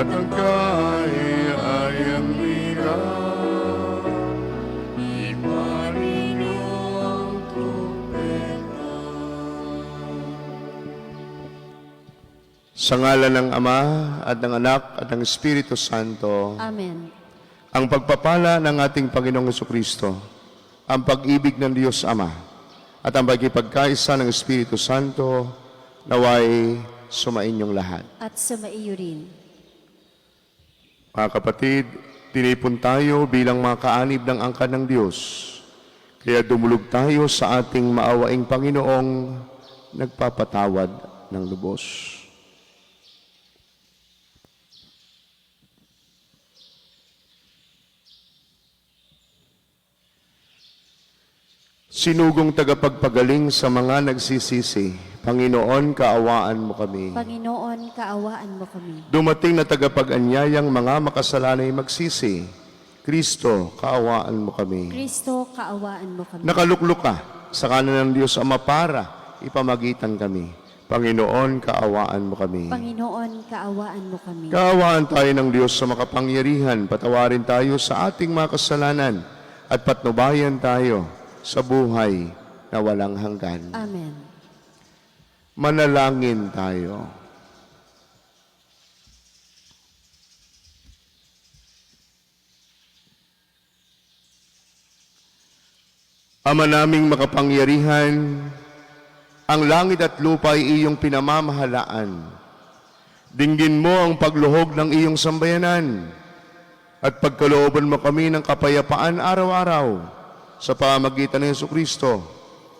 at ang kaayang nila. Iparin ang trumpeta. Sa ngalan ng Ama at ng Anak at ng Espiritu Santo. Amen. Ang pagpapala ng ating Panginoong Jesucristo, ang pag-ibig ng Diyos Ama, at ang pagkipagkaisa ng Espiritu Santo, naway sumainyong lahat. At sumaiyo rin. Mga kapatid, tinipon tayo bilang mga kaanib ng angkan ng Diyos. Kaya dumulog tayo sa ating maawaing Panginoong nagpapatawad ng lubos. Sinugong tagapagpagaling sa mga nagsisisi, Panginoon, kaawaan mo kami. Panginoon, kaawaan mo kami. Dumating na tagapag-anyayang mga makasalanay magsisi, Kristo, kaawaan mo kami. Kristo, kaawaan mo kami. Nakaluklok ka sa kanan ng Diyos Ama para ipamagitan kami. Panginoon, kaawaan mo kami. Panginoon, kaawaan mo kami. Kaawaan tayo ng Diyos sa makapangyarihan, patawarin tayo sa ating mga kasalanan at patnubayan tayo sa buhay na walang hanggan. Amen. Manalangin tayo. Ama naming makapangyarihan, ang langit at lupa ay iyong pinamamahalaan. Dinggin mo ang pagluhog ng iyong sambayanan at pagkalooban mo kami ng kapayapaan araw-araw sa pamamagitan ng Jesucristo,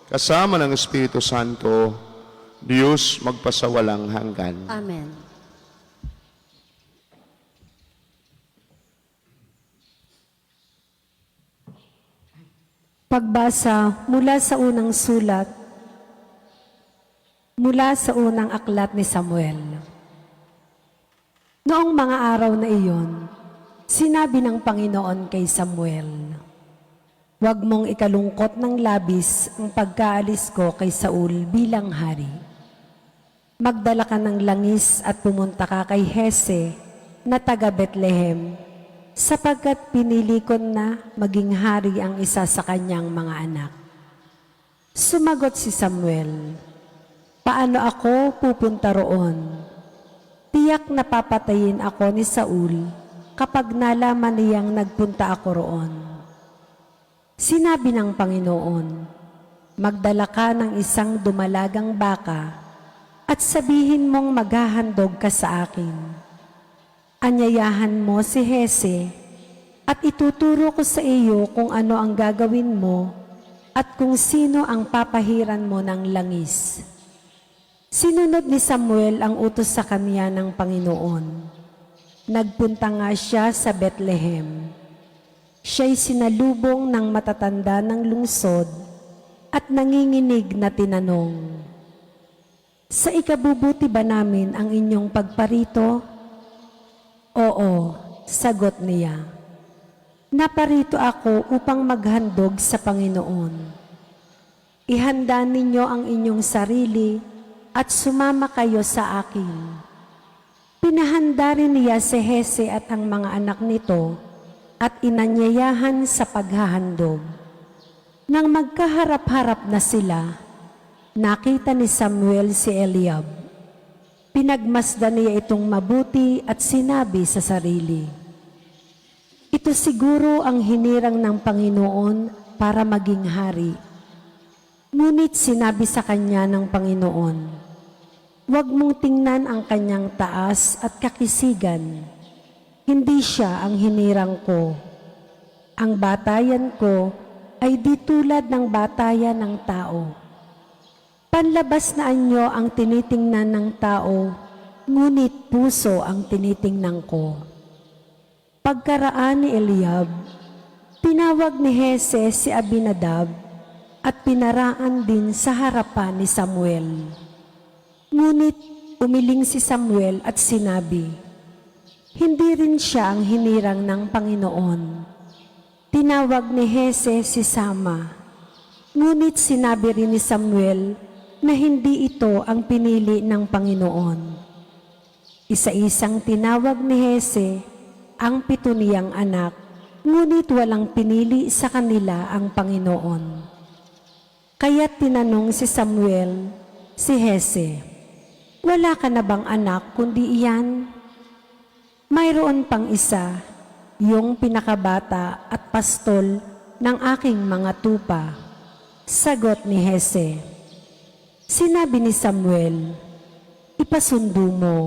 kasama ng Espiritu Santo, Diyos magpasawalang hanggan. Amen. Pagbasa mula sa unang sulat, mula sa unang aklat ni Samuel. Noong mga araw na iyon, sinabi ng Panginoon kay Samuel, "Huwag mong ikalungkot ng labis ang pagkaalis ko kay Saul bilang hari. Magdala ka ng langis at pumunta ka kay Hese na taga Bethlehem, sapagkat pinili ko na maging hari ang isa sa kanyang mga anak." Sumagot si Samuel, "Paano ako pupunta roon? Tiyak na papatayin ako ni Saul kapag nalaman niyang nagpunta ako roon." Sinabi ng Panginoon, "Magdala ka ng isang dumalagang baka at sabihin mong maghahandog ka sa akin. Anyayahan mo si Hese at ituturo ko sa iyo kung ano ang gagawin mo at kung sino ang papahiran mo ng langis." Sinunod ni Samuel ang utos sa kanya ng Panginoon. Nagpunta nga siya sa Bethlehem. Siya'y sinalubong ng matatanda ng lungsod at nanginginig na tinanong, "Sa ikabubuti ba namin ang inyong pagparito?" "Oo," sagot niya. "Naparito ako upang maghandog sa Panginoon. Ihanda ninyo ang inyong sarili at sumama kayo sa akin." Pinahanda rin niya si Hese at ang mga anak nito at inanyayahan sa paghahandog. Nang magkaharap-harap na sila, nakita ni Samuel si Eliab. Pinagmasdan niya itong mabuti at sinabi sa sarili, "Ito siguro ang hinirang ng Panginoon para maging hari." Ngunit sinabi sa kanya ng Panginoon, "Huwag mong tingnan ang kanyang taas at kakisigan. Hindi siya ang hinirang ko. Ang batayan ko ay di tulad ng batayan ng tao. Panlabas na anyo ang tinitingnan ng tao, ngunit puso ang tinitingnan ko." Pagkaraan ni Eliab, tinawag ni Hese si Abinadab at pinaraan din sa harapan ni Samuel. Ngunit umiling si Samuel at sinabi, "Hindi rin siya ang hinirang ng Panginoon." Tinawag ni Hese si Sama, ngunit sinabi rin ni Samuel na hindi ito ang pinili ng Panginoon. Isa-isang tinawag ni Hese ang 7 niyang anak, ngunit walang pinili sa kanila ang Panginoon. Kaya tinanong si Samuel si Hese, "Wala ka na bang anak kundi iyan?" "Mayroon pang isa, yung pinakabata at pastol ng aking mga tupa," sagot ni Hese. Sinabi ni Samuel, "Ipasundo mo.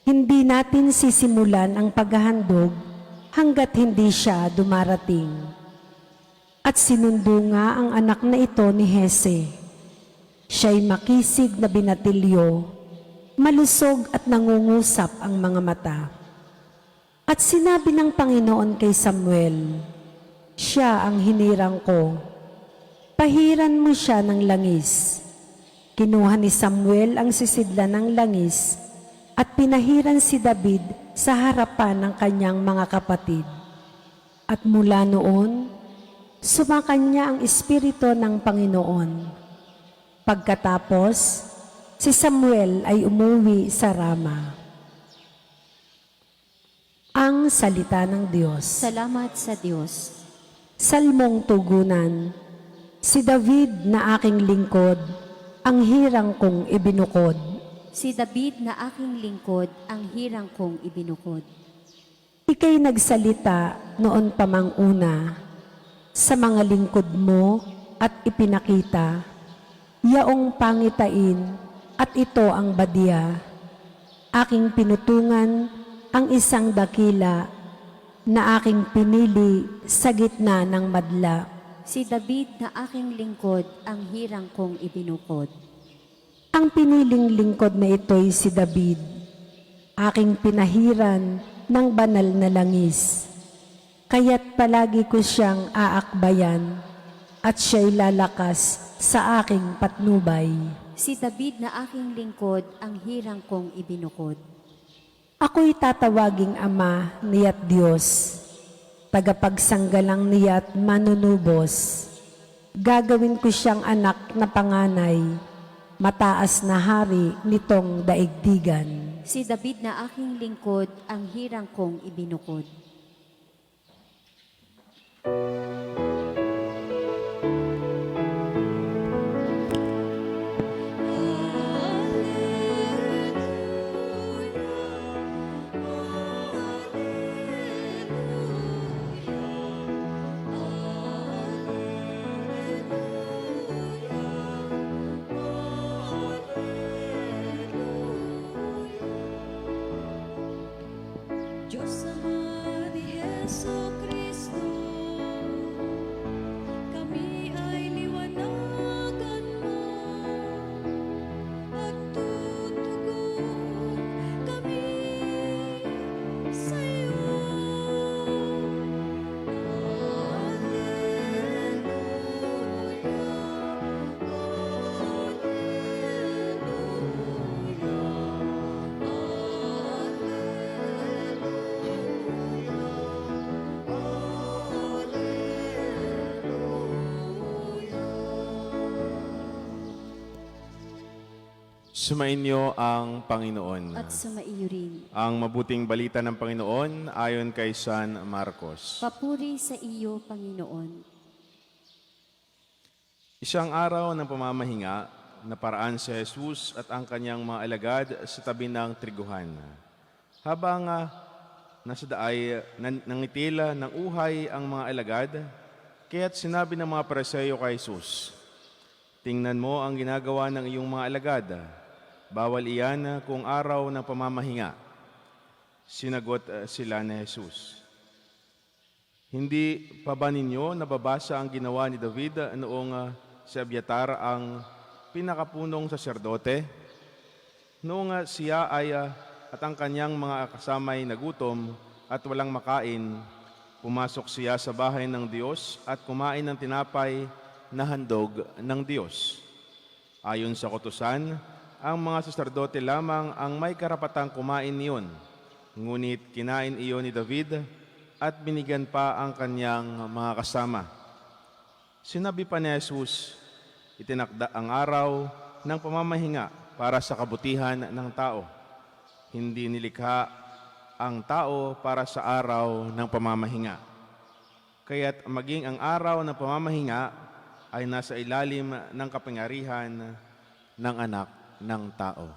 Hindi natin sisimulan ang paghahandog hanggat hindi siya dumarating." At sinundo nga ang anak na ito ni Hese. Siya'y makisig na binatilyo, malusog at nangungusap ang mga mata. At sinabi ng Panginoon kay Samuel, "Siya ang hinirang ko. Pahiran mo siya ng langis." Kinuha ni Samuel ang sisidlan ng langis at pinahiran si David sa harapan ng kanyang mga kapatid. At mula noon, sumakanya ang Espiritu ng Panginoon. Pagkatapos, si Samuel ay umuwi sa Rama. Ang salita ng Diyos. Salamat sa Diyos. Salmong tugunan. Si David na aking lingkod, ang hirang kong ibinukod. Si David na aking lingkod, ang hirang kong ibinukod. Ika'y nagsalita noon pa mang una sa mga lingkod mo at ipinakita, yaong pangitain at ito ang badya. Aking pinutungan ang isang dakila na aking pinili sa gitna ng madla. Si David na aking lingkod, ang hirang kong ibinukod. Ang piniling lingkod na ito'y si David, aking pinahiran ng banal na langis. Kaya't palagi ko siyang aakbayan at siya'y lalakas sa aking patnubay. Si David na aking lingkod, ang hirang kong ibinukod. Ako'y tatawaging Ama niya't Diyos, tagapagsanggalang niya't manunubos. Gagawin ko siyang anak na panganay, mataas na hari nitong daigdigan. Si David na aking lingkod, ang hirang kong ibinukod. Diyos Ama ni Jesucristo, kami ay liwanagan mo at tutugon kami sa iyo. Sumainyo ang Panginoon. At sumaiyo rin. Ang mabuting balita ng Panginoon ayon kay San Marcos. Papuri sa iyo, Panginoon. Isang araw ng pamamahinga, naparaan si Jesus at ang kanyang mga alagad sa tabi ng triguhan. Habang nasa daay, nangitila ng uhay ang mga alagad, kaya't sinabi ng mga Pariseo kay Jesus, "Tingnan mo ang ginagawa ng iyong mga alagad. Bawal iyan kung araw ng pamamahinga." Sinagot sila ni Jesus, "Hindi pa ba ninyo nababasa ang ginawa ni David noong si Abiatar ang pinakapunong saserdote? Noong siya ay at ang kanyang mga kasamay nagutom at walang makain, pumasok siya sa bahay ng Diyos at kumain ng tinapay na handog ng Diyos. Ayon sa kautusan, ang mga saserdote lamang ang may karapatang kumain niyon. Ngunit kinain iyon ni David at binigyan pa ang kanyang mga kasama." Sinabi pa ni Jesus, itinakda ang araw ng pamamahinga para sa kabutihan ng tao. Hindi nilikha ang tao para sa araw ng pamamahinga. Kaya't maging ang araw ng pamamahinga ay nasa ilalim ng kapangyarihan ng anak ng tao.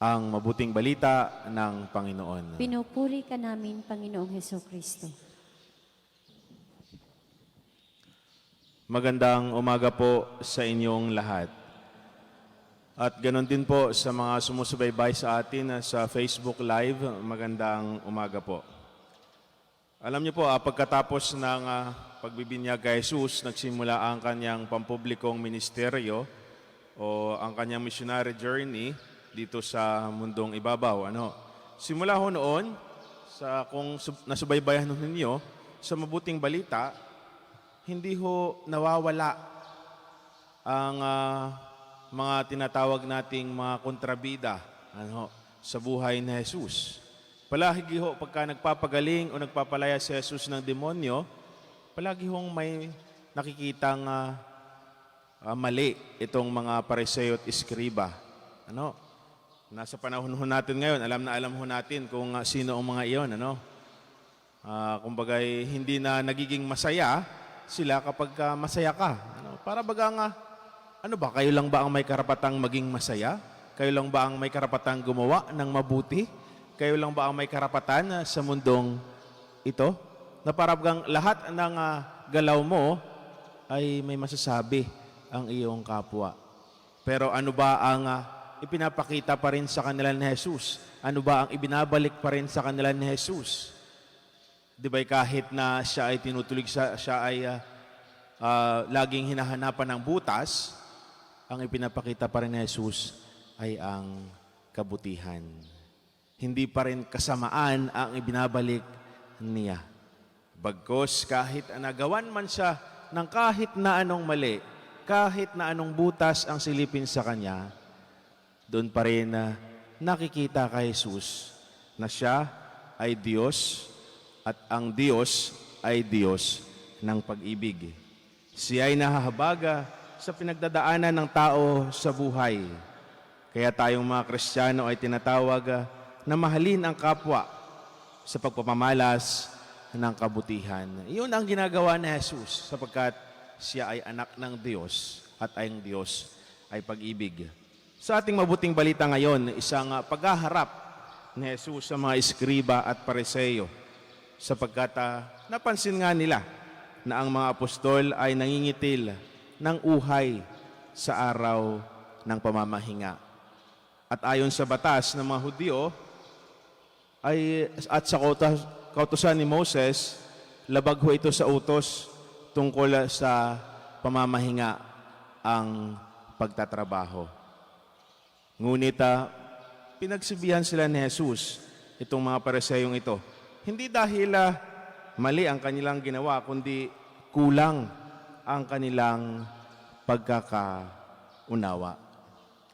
Ang mabuting balita ng Panginoon. Pinupuri ka namin, Panginoong Heso Kristo. Magandang umaga po sa inyong lahat. At ganon din po sa mga sumusubaybay sa atin sa Facebook Live, magandang umaga po. Alam niyo po, pagkatapos ng pagbibinyag kay Jesus, nagsimula ang kanyang pampublikong ministeryo o ang kanyang missionary journey dito sa mundong ibabaw. Simula ho noon, kung nasubaybayan ninyo, sa mabuting balita, hindi ho nawawala ang mga tinatawag nating mga kontrabida sa buhay ni Jesus. Palagi ho pagka nagpapagaling o nagpapalaya si Jesus ng demonyo, palagi hong may nakikitang mali itong mga Pariseo at Iskriba. Nasa panahon ho natin ngayon, alam ho natin kung sino ang mga iyon. Kumbagay, hindi na nagiging masaya sila kapag masaya ka. Para baga nga, kayo lang ba ang may karapatang maging masaya? Kayo lang ba ang may karapatang gumawa ng mabuti? Kayo lang ba ang may karapatan sa mundong ito? Na para bagang lahat ng galaw mo ay may masasabi ang iyong kapwa. Pero ano ba ang ipinapakita pa rin sa kanila ni Jesus? Ano ba ang ibinabalik pa rin sa kanila ni Jesus? Di ba kahit na siya ay tinutulig, siya ay laging hinahanapan ng butas, ang ipinapakita pa rin ni Jesus ay ang kabutihan. Hindi pa rin kasamaan ang ibinabalik niya. Bagkos kahit nagawan man siya ng kahit na anong mali, kahit na anong butas ang silipin sa kanya, doon pa rin nakikita kay Jesus na siya ay Diyos at ang Diyos ay Diyos ng pag-ibig. Siya ay nahahabaga sa pinagdadaanan ng tao sa buhay. Kaya tayong mga Kristiyano ay tinatawag na mahalin ang kapwa sa pagpapamalas ng kabutihan. Iyon ang ginagawa ni Jesus sapagkat siya ay anak ng Diyos at ang Diyos ay pag-ibig. Sa ating mabuting balita ngayon, isang paghaharap ni Jesus sa mga Iskriba at Pariseo sapagkat napansin nga nila na ang mga apostol ay nangingitil ng uhay sa araw ng pamamahinga. At ayon sa batas ng mga Hudyo at sa kautusan ni Moses, labag ho ito sa utos tungkol sa pamamahinga ang pagtatrabaho. Ngunit pinagsibihan sila ni Jesus, itong mga Pariseyong ito. Hindi dahil mali ang kanilang ginawa, kundi kulang ang kanilang pagkakaunawa.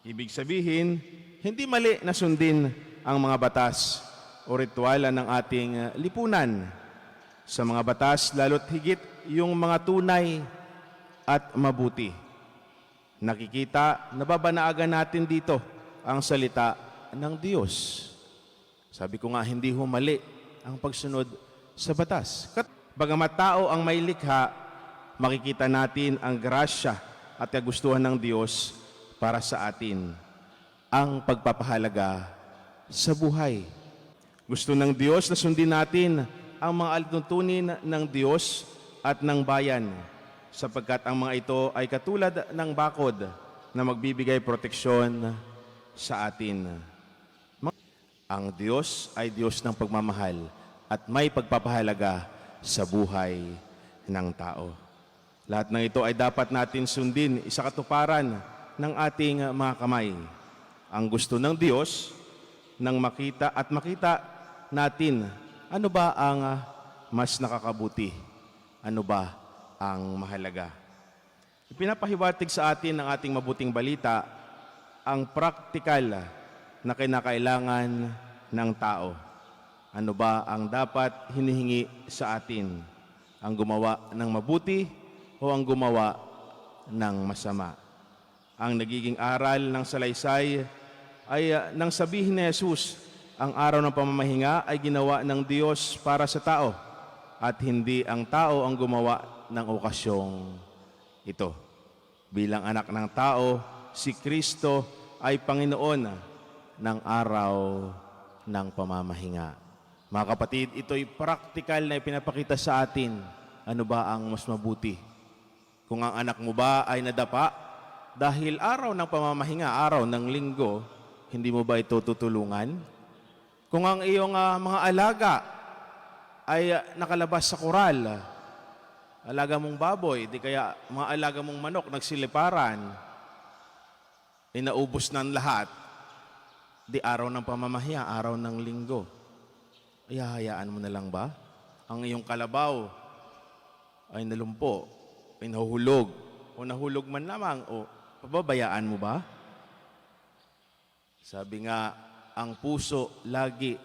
Ibig sabihin, hindi mali na sundin ang mga batas o ritual ng ating lipunan. Sa mga batas, lalo't higit yung mga tunay at mabuti. Nakikita, nababanaagan natin dito ang salita ng Diyos. Sabi ko nga, hindi ho mali ang pagsunod sa batas. Bagamat tao ang may likha, makikita natin ang grasya at kagustuhan ng Diyos para sa atin. Ang pagpapahalaga sa buhay. Gusto ng Diyos na sundin natin ang mga alituntunin ng Diyos at ng bayan, sapagkat ang mga ito ay katulad ng bakod na magbibigay proteksyon sa atin. Ang Diyos ay Diyos ng pagmamahal at may pagpapahalaga sa buhay ng tao. Lahat ng ito ay dapat natin sundin, isa katuparan ng ating mga kamay. Ang gusto ng Diyos nang makita natin ano ba ang mas nakakabuti, ano ba ang mahalaga. Ipinapahiwatig sa atin ng ating mabuting balita ang praktikal na kinakailangan ng tao. Ano ba ang dapat hinihingi sa atin? Ang gumawa ng mabuti o ang gumawa ng masama? Ang nagiging aral ng salaysay ay nang sabihin ni Jesus, ang araw ng pamamahinga ay ginawa ng Diyos para sa tao at hindi ang tao ang gumawa ng okasyong ito. Bilang anak ng tao, si Kristo ay Panginoon ng araw ng pamamahinga. Mga kapatid, ito'y praktikal na ipinapakita sa atin. Ano ba ang mas mabuti? Kung ang anak mo ba ay nadapa dahil araw ng pamamahinga, araw ng linggo, hindi mo ba ito tutulungan? Kung ang iyong mga alaga ay nakalabas sa koral, alaga mong baboy, di kaya mga alaga mong manok nagsiliparan, inaubos ng lahat, di araw ng pamamahiya, araw ng linggo. Ay hahayaan mo na lang ba? Ang iyong kalabaw ay nalumpo, ay nahuhulog, o nahulog man lamang, o pababayaan mo ba? Sabi nga, ang puso lagi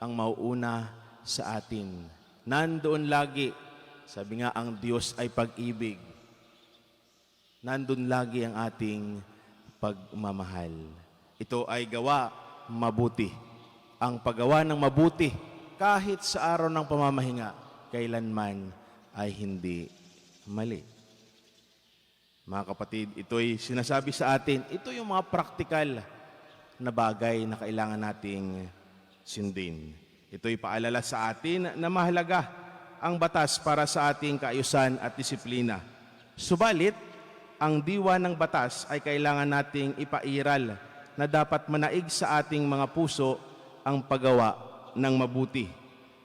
ang mauuna sa atin. Nandoon lagi, sabi nga, ang Diyos ay pag-ibig. Nandoon lagi ang ating pagmamahal. Ito ay gawa mabuti. Ang paggawa ng mabuti, kahit sa araw ng pamamahinga, kailanman ay hindi mali. Mga kapatid, ito'y sinasabi sa atin, ito yung mga praktikal na bagay na kailangan nating sundin. Ito'y paalala sa atin na mahalaga ang batas para sa ating kaayusan at disiplina. Subalit, ang diwa ng batas ay kailangan nating ipairal na dapat manaig sa ating mga puso ang paggawa ng mabuti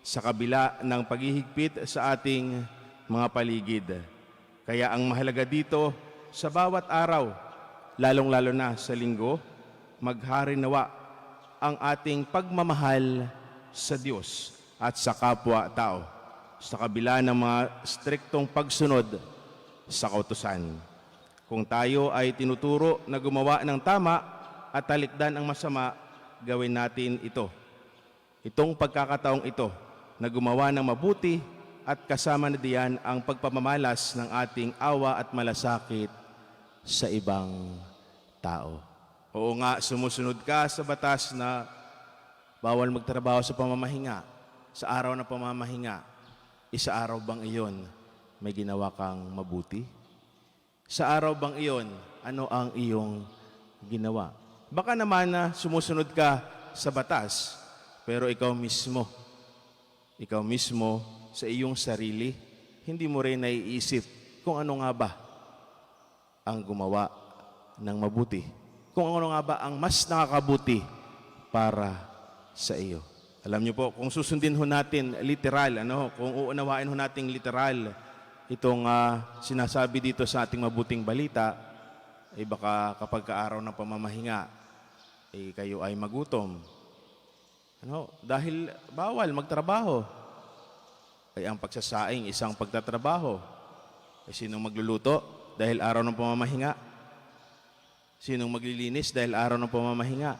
sa kabila ng paghihigpit sa ating mga paligid. Kaya ang mahalaga dito sa bawat araw, lalong-lalo na sa linggo, maghari nawa ang ating pagmamahal sa Diyos at sa kapwa-tao sa kabila ng mga striktong pagsunod sa kautusan. Kung tayo ay tinuturo na gumawa ng tama at talikdan ang masama, gawin natin ito. Itong pagkakataong ito na gumawa ng mabuti at kasama na diyan ang pagpamamalas ng ating awa at malasakit sa ibang tao. Oo nga, sumusunod ka sa batas na bawal magtrabaho sa pamamahinga, sa araw na pamamahinga. Isa araw bang iyon may ginawa kang mabuti? Sa araw bang iyon, ano ang iyong ginawa? Baka naman na sumusunod ka sa batas, pero ikaw mismo sa iyong sarili, hindi mo rin naiisip kung ano nga ba ang gumawa ng mabuti. Kung ano nga ba ang mas nakakabuti para sa iyo. Alam niyo po, kung susundin ho natin literal, kung uunawain ho natin literal itong sinasabi dito sa ating mabuting balita, ay baka kapag kaaraw ng pamamahinga, kayo ay magutom. Dahil bawal magtrabaho. Ay ang pagsasaing isang pagtatrabaho. Ay sinong magluluto dahil araw ng pamamahinga? Sinong maglilinis dahil araw ng pamamahinga?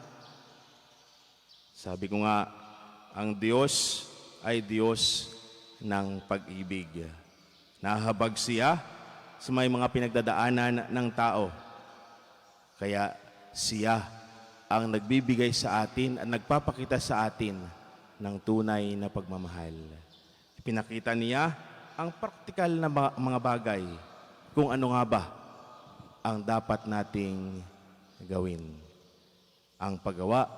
Sabi ko nga, ang Diyos ay Diyos ng pag-ibig. Nahahabag siya sa may mga pinagdadaanan ng tao. Kaya siya ang nagbibigay sa atin at nagpapakita sa atin ng tunay na pagmamahal. Pinakita niya ang praktikal na mga bagay kung ano nga ba ang dapat nating gawin. Ang paggawa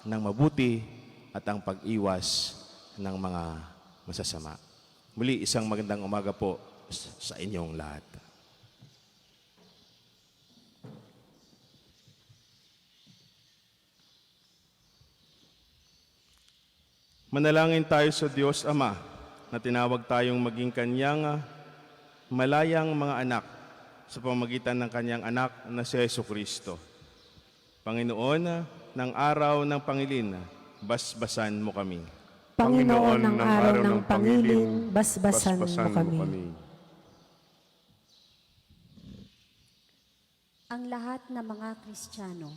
ng mabuti at ang pag-iwas ng mga masasama. Muli, isang magandang umaga po sa inyong lahat. Manalangin tayo sa Diyos Ama na tinawag tayong maging kanyang malayang mga anak sa pamamagitan ng kanyang anak na si Jesucristo. Panginoon, ng araw ng Pangilin, basbasan mo kami. Panginoon, ng araw ng pangilin, basbasan mo kami. Ang lahat ng mga Kristiyano,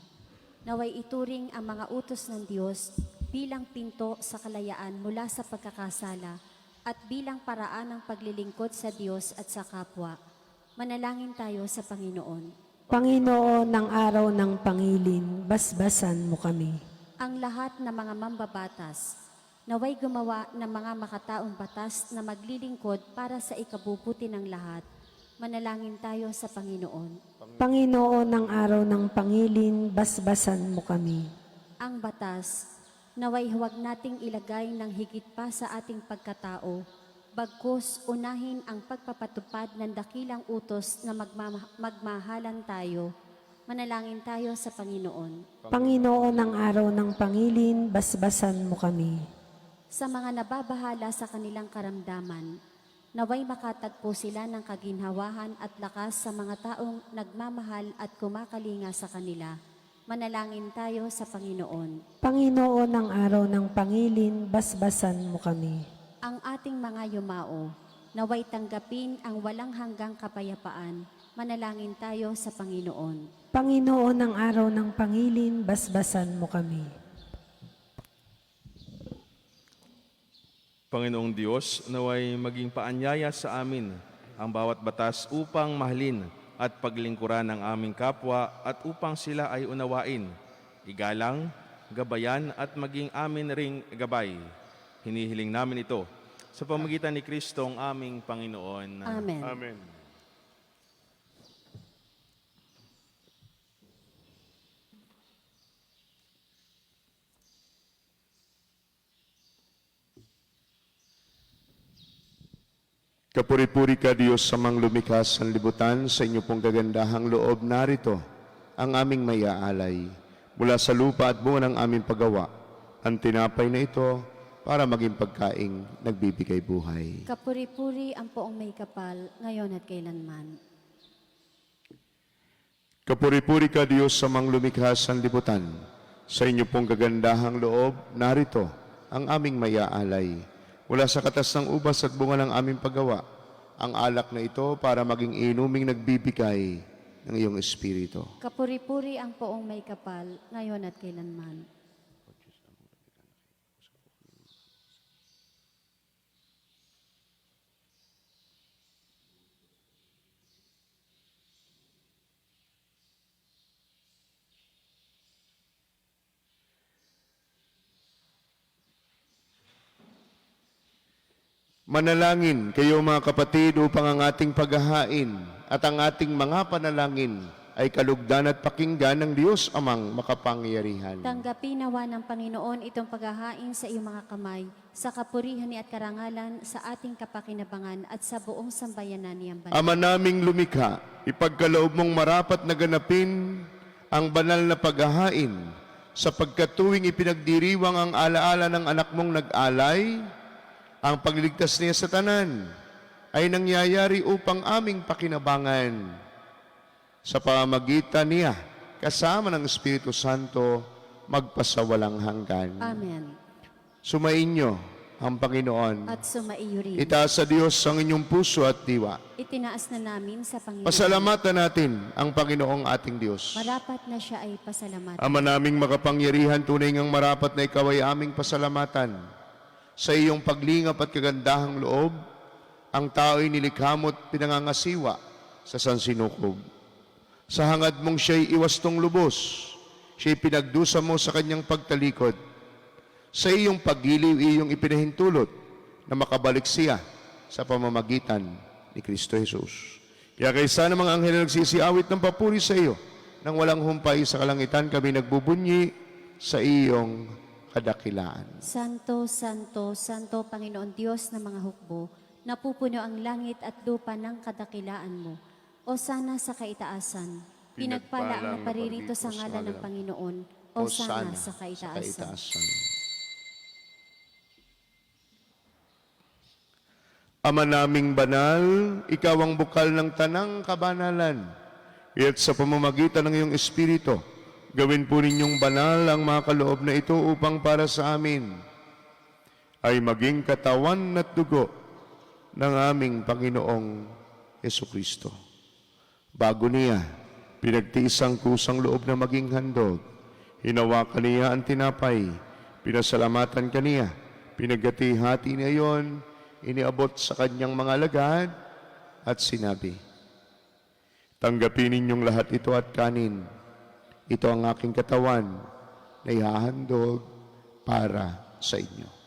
naway ituring ang mga utos ng Diyos bilang pinto sa kalayaan mula sa pagkakasala at bilang paraan ng paglilingkod sa Diyos at sa kapwa. Manalangin tayo sa Panginoon. Panginoon, ng araw ng pangilin, basbasan mo kami. Ang lahat ng mga mambabatas, naway gumawa ng mga makataong batas na maglilingkod para sa ikabubuti ng lahat. Manalangin tayo sa Panginoon. Panginoon, ng araw ng pangilin, basbasan mo kami. Ang batas, naway huwag nating ilagay ng higit pa sa ating pagkatao, bagkus unahin ang pagpapatupad ng dakilang utos na magmahalan tayo. Manalangin tayo sa Panginoon. Panginoon, ng araw ng pangilin, basbasan mo kami. Sa mga nababahala sa kanilang karamdaman, naway makatagpo sila ng kaginhawahan at lakas sa mga taong nagmamahal at kumakalinga sa kanila. Manalangin tayo sa Panginoon. Panginoon, ng araw ng pangilin, basbasan mo kami. Ang ating mga yumao, naway tanggapin ang walang hanggang kapayapaan. Manalangin tayo sa Panginoon. Panginoon, ng araw ng pangilin, basbasan mo kami. Panginoong Diyos, naway maging paanyaya sa amin ang bawat batas upang mahalin at paglingkuran ng aming kapwa at upang sila ay unawain, igalang, gabayan at maging amin ring gabay. Hinihiling namin ito sa pamagitan ni Kristong aming Panginoon. Amen. Amen. Kapuri-puri ka, Diyos, sa mang lumikas ng libutan, sa inyo pong kagandahang loob narito ang aming mayaalay. Mula sa lupa at bunga ng aming paggawa, ang tinapay na ito para maging pagkaing nagbibigay buhay. Kapuri-puri ang poong may kapal, ngayon at kailanman. Kapuri-puri ka, Diyos, sa mang lumikas ng libutan, sa inyo pong kagandahang loob narito ang aming mayaalay. Mula sa katas ng ubas at bunga ng aming paggawa, ang alak na ito para maging inuming nagbibigay ng iyong Espiritu. Kapuri-puri ang poong may kapal, ngayon at kailanman. Manalangin kayo mga kapatid upang ang ating paghahain at ang ating mga panalangin ay kalugdan at pakinggan ng Diyos amang makapangyarihan. Tanggapin nawa ng Panginoon itong paghahain sa iyong mga kamay, sa kapurihan ni at karangalan, sa ating kapakinabangan at sa buong sambayanan niyang banal. Ama naming lumikha, ipagkaloob mong marapat na ganapin ang banal na paghahain, sapagkat tuwing ipinagdiriwang ang alaala ng anak mong nag-alay, ang pagliligtas niya sa tanan ay nangyayari upang aming pakinabangan. Sa pamamagitan niya, kasama ng Espiritu Santo, magpasawalang hanggan. Amen. Sumainyo ang Panginoon. At sumaiyo rin. Itaas sa Diyos ang inyong puso at diwa. Itinaas na namin sa Panginoon. Pasalamatan natin ang Panginoong ating Diyos. Marapat na siya ay pasalamatan. Ama naming makapangyarihan, tunay ngang marapat na ikaw ay aming pasalamatan. Sa iyong paglingap at kagandahang loob, ang tao'y nilikha mo't pinangangasiwa sa sansinukob. Sa hangad mong siya'y iwastong lubos, siya'y pinagdusa mo sa kanyang pagtalikod. Sa iyong paggiliw, iyong ipinahintulot na makabalik siya sa pamamagitan ni Kristo Jesus. Kaya kaysa ng mga anghel na nagsisiawit ng papuri sa iyo, nang walang humpay sa kalangitan, kami nagbubunyi sa iyong kadakilaan. Santo, Santo, Santo, Panginoon Diyos ng mga hukbo, napupuno ang langit at lupa ng kadakilaan mo. O sana sa kaitaasan, pinagpala ang maparirito sa ngalan ng Panginoon. O sana sa kaitaasan. Ama naming banal, ikaw ang bukal ng tanang kabanalan. At sa pamamagitan ng iyong Espiritu, gawin po ninyong banal ang mga kaloob na ito upang para sa amin ay maging katawan at dugo ng aming Panginoong Jesucristo. Bago niya, pinagtiis ang kusang loob na maging handog. Hinawakan niya ang tinapay, pinasalamatan kaniya, pinaghati-hati niya yon, iniabot sa kanyang mga alagad at sinabi, Tanggapin ninyong lahat ito at kanin. Ito ang aking katawan na ihahandog para sa inyo.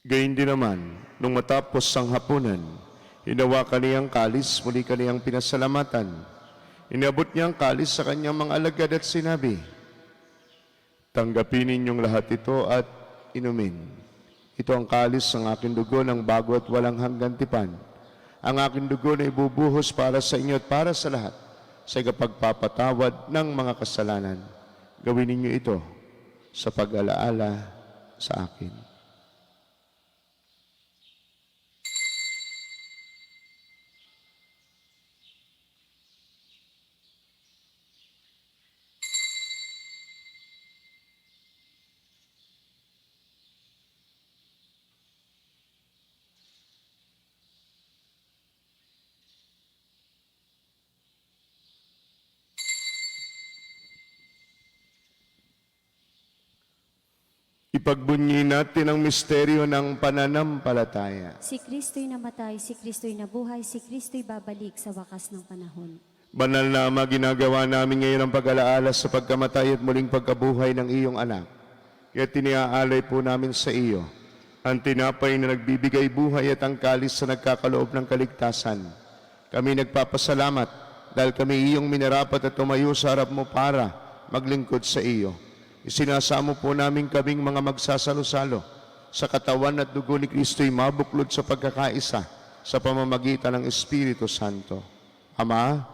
Gayun din naman, nung matapos ang hapunan, hinawakan niyang kalis, muli kaniyang pinasalamatan. Inabot niya ang kalis sa kanyang mga alagad at sinabi, tanggapin ninyong lahat ito at inumin. Ito ang kalis ng aking dugo ng bago at walang hanggan tipan. Ang aking dugo na ibubuhos para sa inyo at para sa lahat sa ikapagpapatawad ng mga kasalanan. Gawin ninyo ito sa pag-alaala sa akin. Ipagbunyi natin ang misteryo ng pananampalataya. Si Kristo'y namatay, si Kristo'y nabuhay, si Kristo'y babalik sa wakas ng panahon. Banal na Ama, ginagawa namin ngayon ang pag-alaala sa pagkamatay at muling pagkabuhay ng iyong anak. Kaya tiniaalay po namin sa iyo ang tinapay na nagbibigay buhay at ang kalis na nagkakaloob ng kaligtasan. Kami nagpapasalamat dahil kami iyong minarapat at tumayo sa harap mo para maglingkod sa iyo. Isinasamo po namin kaming mga magsasalo-salo sa katawan at dugo ni Kristo'y mabuklod sa pagkakaisa sa pamamagitan ng Espiritu Santo. Ama,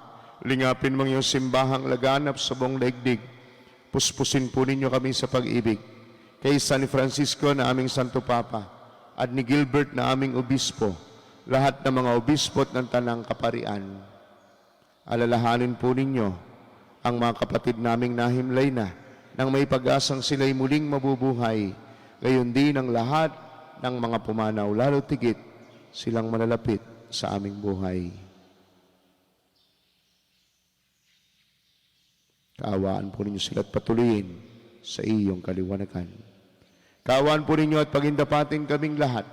lingapin mong iyong simbahang laganap sa buong daigdig. Puspusin po ninyo kami sa pag-ibig. Kay San Francisco na aming Santo Papa at ni Gilbert na aming obispo, lahat ng mga obispo at ng tanang kaparian. Alalahanin po ninyo ang mga kapatid naming nahimlay na nang may pag-asang sila'y muling mabubuhay, gayon din ang lahat ng mga pumanaw, lalo tigit silang malalapit sa aming buhay. Kaawaan po ninyo sila at patuloyin sa iyong kaliwanagan. Kaawaan po ninyo at pagindapating kaming lahat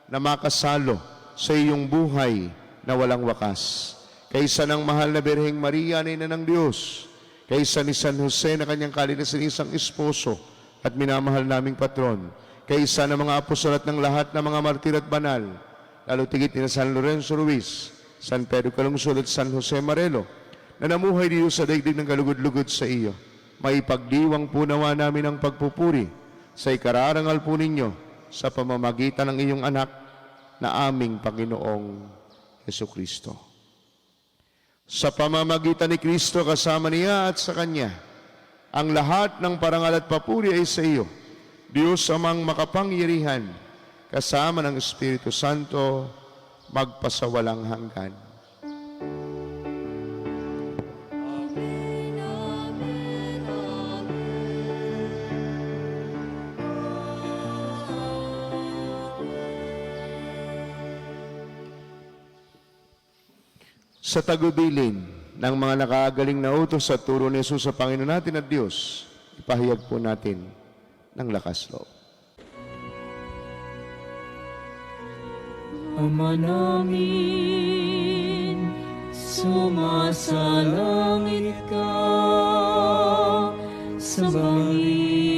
na makasalo sa iyong buhay na walang wakas. Kaysa ng mahal na Birheng Maria, Ina ng Diyos, kaysa ni San Jose na kanyang kalinasan isang esposo at minamahal naming patron, kaysa ng mga apostol at ng lahat ng mga martir at banal, lalo tigit ni San Lorenzo Ruiz, San Pedro Calungsod at San Jose Marelo, na namuhay dito sa daigdig ng kalugod-lugod sa iyo. Maipagdiwang po nawa namin ang pagpupuri sa ikararangal po ninyo sa pamamagitan ng iyong anak na aming Panginoong Jesucristo. Sa pamamagitan ni Kristo kasama niya at sa Kanya, ang lahat ng parangal at papuri ay sa iyo, Diyos amang makapangyarihan, kasama ng Espiritu Santo, magpasawalang hanggan. Amen, amen, Sa tagubilin ng mga nakagaling na utos sa turo ni Jesus sa Panginoon natin at Diyos, ipahayag po natin ng lakas loob. Ama namin, sumasalangit ka, sambahin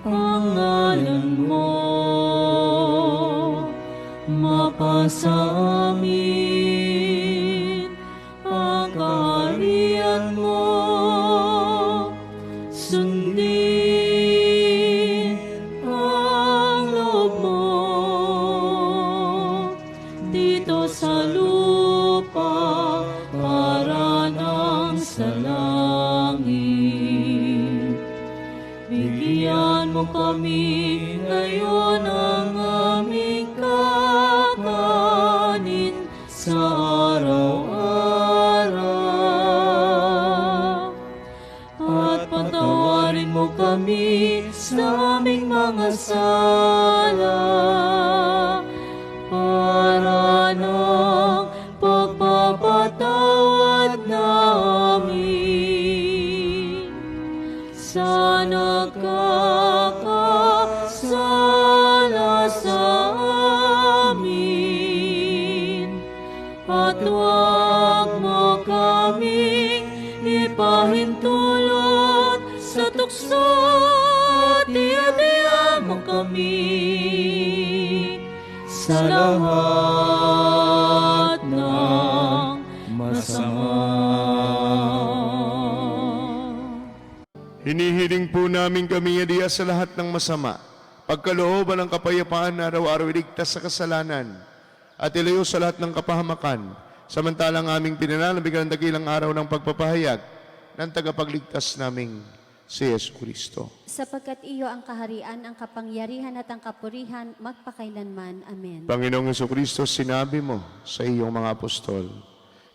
ang ngalan mo, mapasa amin ang kaharian mo, sundin ang loob mo dito sa lupa para nang sa langit. Bigyan mo kami ngayon ang aming kakanin sa araw-araw. kami sa aming mga sala para ng pagpapatawad namin sa nagkakasala sa amin. At huwag mo kaming ipahintulot sa tukso, tiya-tiya mo kami sa lahat ng masama. Hinihiling po namin kami adiya sa lahat ng masama, pagkalooban ng kapayapaan na araw-araw iligtas sa kasalanan, at ilayo sa lahat ng kapahamakan, samantalang aming pinananabigan ng dakilang araw ng pagpapahayag ng tagapagligtas naming si Yesu Kristo. Sapagkat iyo ang kaharian, ang kapangyarihan at ang kapurihan magpakailanman. Amen. Panginoong Yesu Kristo, sinabi mo sa iyong mga apostol,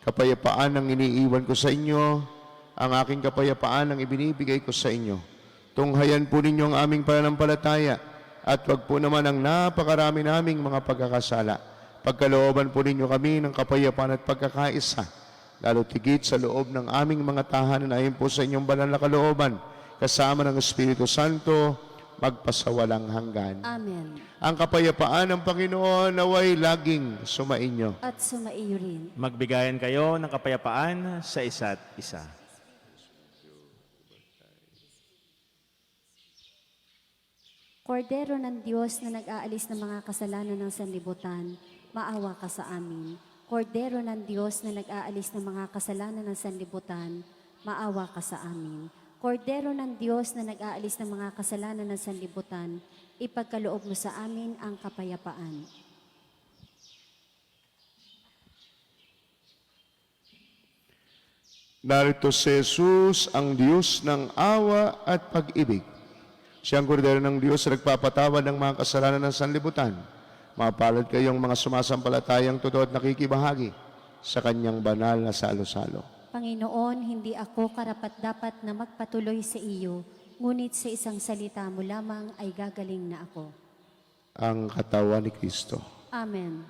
kapayapaan ang iniiwan ko sa inyo, ang aking kapayapaan ang ibinibigay ko sa inyo. Tunghayan po ninyo ang aming pananampalataya at wag po naman ang napakarami naming mga pagkakasala. Pagkalooban po ninyo kami ng kapayapaan at pagkakaisa, lalo tigit sa loob ng aming mga tahanan ayon po sa inyong banal na kalooban, kasama ng Espiritu Santo, magpasawalang hanggan. Amen. Ang kapayapaan ng Panginoon naway laging sumainyo. At sumaiyo rin. Magbigayan kayo ng kapayapaan sa isa't isa. Kordero ng Diyos na nag-aalis ng mga kasalanan ng sanlibutan, maawa ka sa amin. Kordero ng Diyos na nag-aalis ng mga kasalanan ng sanlibutan, maawa ka sa amin. Kordero ng Diyos na nag-aalis ng mga kasalanan ng sanlibutan, ipagkaloob mo sa amin ang kapayapaan. Narito si Jesus, ang Diyos ng awa at pag-ibig. Siyang kordero ng Diyos na nagpapatawad ng mga kasalanan ng sanlibutan. Mapalad kayong mga sumasampalatayang totoo at nakikibahagi sa kanyang banal na salo-salo. Panginoon, hindi ako karapat-dapat na magpatuloy sa iyo, ngunit sa isang salita mo lamang ay gagaling na ako. Ang katawan ni Kristo. Amen.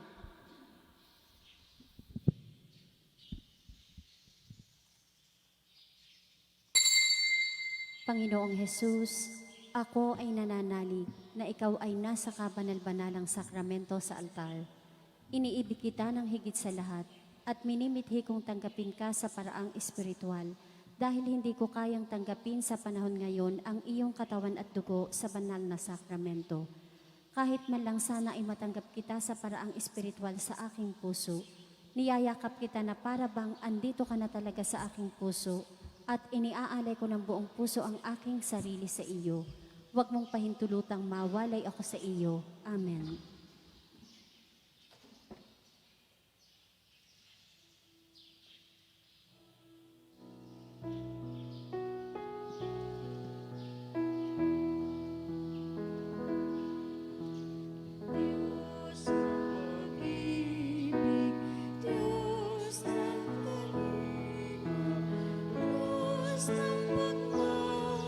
Panginoong Jesus, ako ay nananalig na ikaw ay nasa kabanal-banalang sakramento sa altar. Iniibig kita ng higit sa lahat at minimithi kong tanggapin ka sa paraang espiritual dahil hindi ko kayang tanggapin sa panahon ngayon ang iyong katawan at dugo sa banal na sakramento. Kahit man lang sana ay matanggap kita sa paraang espiritual sa aking puso, niyayakap kita na para bang andito ka na talaga sa aking puso at iniaalay ko ng buong puso ang aking sarili sa iyo. Huwag mong pahintulutang mawalay ako sa iyo. Amen. Diyos ng pag-ibig, Diyos ng kalinga, Diyos ng pagmamahal.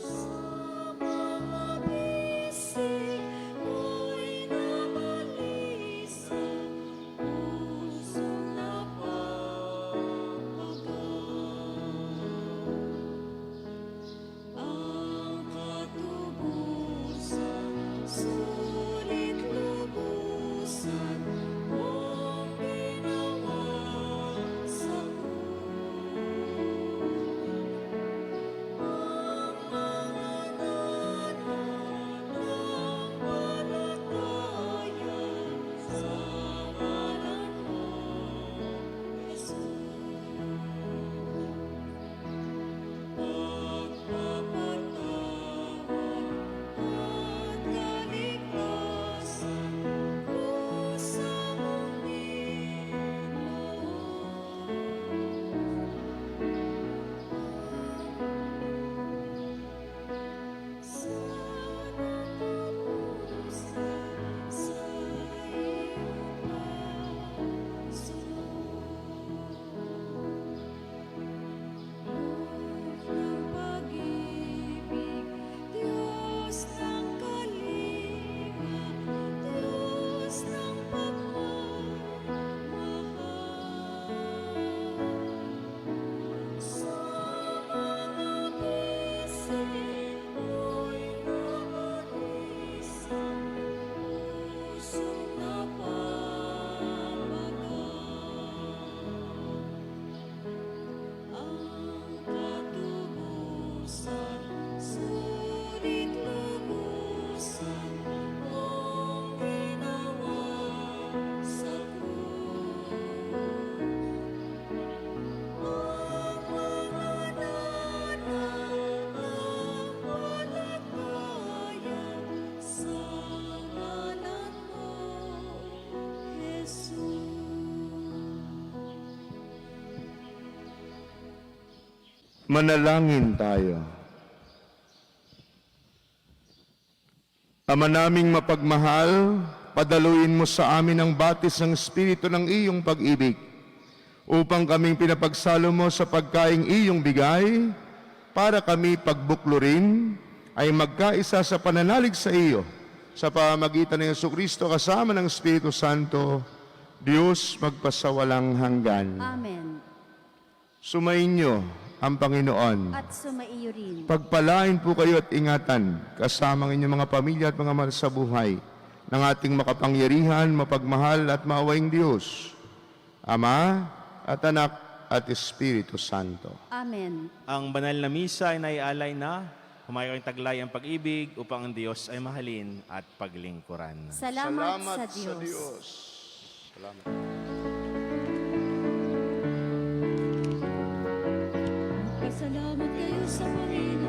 Sa mga bisig mo'y nabalisa, pusong napapagal. Ang katubusan, sulit lubusan, mong ginawa Manalangin tayo. Ama naming mapagmahal, padaluin mo sa amin ang batis ng Espiritu ng iyong pag-ibig, upang kaming pinapagsalo mo sa pagkaing iyong bigay, para kami pagbuklurin ay magkaisa sa pananalig sa iyo, sa pamamagitan ng Jesucristo kasama ng Espiritu Santo, Diyos magpasawalang hanggan. Amen. Sumainyo ang Panginoon. At sumaiyo rin. Pagpalain po kayo at ingatan kasama ng inyong mga pamilya at mga mahal sa buhay ng ating makapangyarihan, mapagmahal at maawaing Diyos, Ama at Anak at Espiritu Santo. Amen. Ang banal na misa ay naialay na humayo kayong taglay ang pag-ibig upang ang Diyos ay mahalin at paglingkuran. Salamat sa Diyos. Salamat. Pasalamat kayo sa Panginoon.